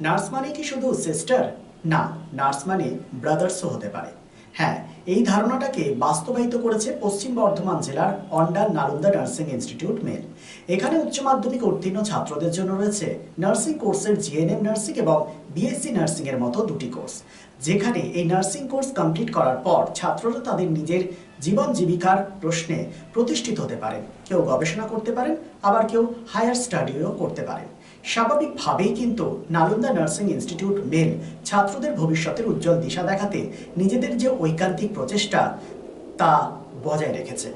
Nurse মানে কি শুধু সিস্টার? না, নার্স মানে ব্রাদার্সও হতে পারে। হ্যাঁ, এই ধারণাটাকে বাস্তবায়িত করেছে পশ্চিম বর্ধমান জেলার অন্ডাল নালন্দা নার্সিং ইনস্টিটিউট মেল। এখানে উচ্চ মাধ্যমিক উত্তীর্ণ ছাত্রদের জন্য রয়েছে নার্সিং কোর্সের জিএনএম নার্সিং এবং বিএসসি নার্সিং এর মতো দুটি কোর্স, যেখানে এই নার্সিং কোর্স কমপ্লিট করার পর ছাত্ররা তাদের নিজের জীবন জীবিকার প্রশ্নে প্রতিষ্ঠিত হতে পারেন। কেউ গবেষণা করতে পারেন, আবার কেউ হায়ার স্টাডিও করতে পারেন। স্বাভাবিকভাবেই কিন্তু নালন্দা নার্সিং ইনস্টিটিউট মেল ছাত্রদের ভবিষ্যতের উজ্জ্বল দিশা দেখাতে নিজেদের যে ঐকান্তিক প্রচেষ্টা তা বজায় রেখেছে।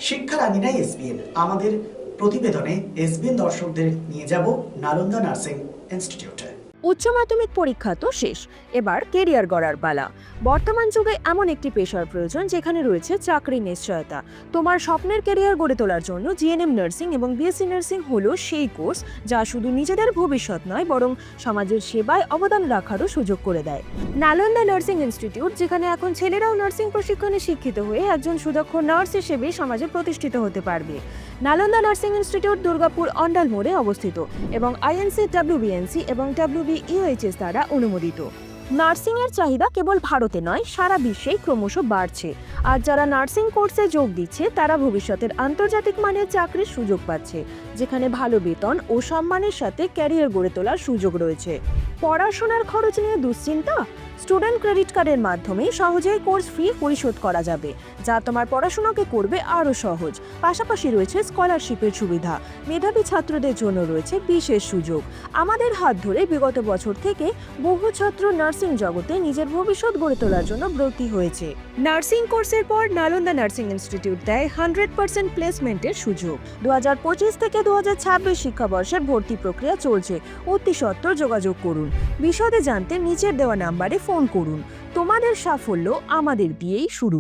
শিক্ষার আঙিনায় এসবিএন, আমাদের প্রতিবেদনে এসবিএন দর্শকদের নিয়ে যাব নালন্দা নার্সিং ইনস্টিটিউটে। উচ্চ মাধ্যমিক পরীক্ষা তো শেষ, এবার কেরিয়ার গড়ার পালা। বর্তমান যুগে এমন একটি পেশার প্রয়োজন যেখানে রয়েছে চাকরির নিশ্চয়তা। তোমার স্বপ্নের কেরিয়ার গড়ে তোলার জন্য জিএনএম নার্সিং এবং বিএসসি নার্সিং হলো সেই কোর্স যা শুধু নিজেদের ভবিষ্যৎ নয়, বরং সমাজের সেবায় অবদান রাখারও সুযোগ করে দেয়। নালন্দা নার্সিং ইনস্টিটিউট, যেখানে এখন ছেলেরাও নার্সিং প্রশিক্ষণে শিক্ষিত হয়ে একজন সুদক্ষ নার্স হিসেবে সমাজে প্রতিষ্ঠিত হতে পারবে। নালন্দা নার্সিং ইনস্টিটিউট দুর্গাপুর অন্ডাল মোড়ে অবস্থিত এবং আইএনসি, ডাব্লিউবিএনসি এবং ডাব্লিউবিইউএইচএস দ্বারা অনুমোদিত। নার্সিং এর চাহিদা কেবল ভারতে নয়, সারা বিশ্বেই ক্রমশ বাড়ছে। আর যারা নার্সিং কোর্সে যোগ দিচ্ছে তারা ভবিষ্যতের আন্তর্জাতিক মানের চাকরির সুযোগ পাচ্ছে, যেখানে ভালো বেতন ও সম্মানের সাথে ক্যারিয়ার গড়ে তোলার সুযোগ রয়েছে। পড়াশোনার খরচ নিয়ে দুশ্চিন্তা? স্টুডেন্ট ক্রেডিট কার্ডের মাধ্যমে সহজেই কোর্স ফি পরিশোধ করা যাবে, যা তোমার পড়াশোনাকে করবে আরও সহজ। পাশাপাশি রয়েছে স্কলারশিপের সুবিধা। মেধাবী ছাত্রদের জন্য রয়েছে বিশেষ সুযোগ। আমাদের হাত ধরে বিগত বছর থেকে বহু ছাত্র নার্সিং জগতে নিজের ভবিষ্যৎ গড়ে তোলার জন্য ব্রতী হয়েছে। নার্সিং কোর্সের পর নালন্দা নার্সিং ইনস্টিটিউট দেয় 100% প্লেসমেন্টের সুযোগ। 2025 থেকে 2026 শিক্ষাবর্ষের ভর্তি প্রক্রিয়া চলছে। অতি সত্বর যোগাযোগ করুন। বিশদে জানতে নিচের দেওয়া নাম্বারে ফোন করুন। তোমাদের সাফল্য আমাদের দিয়েই শুরু।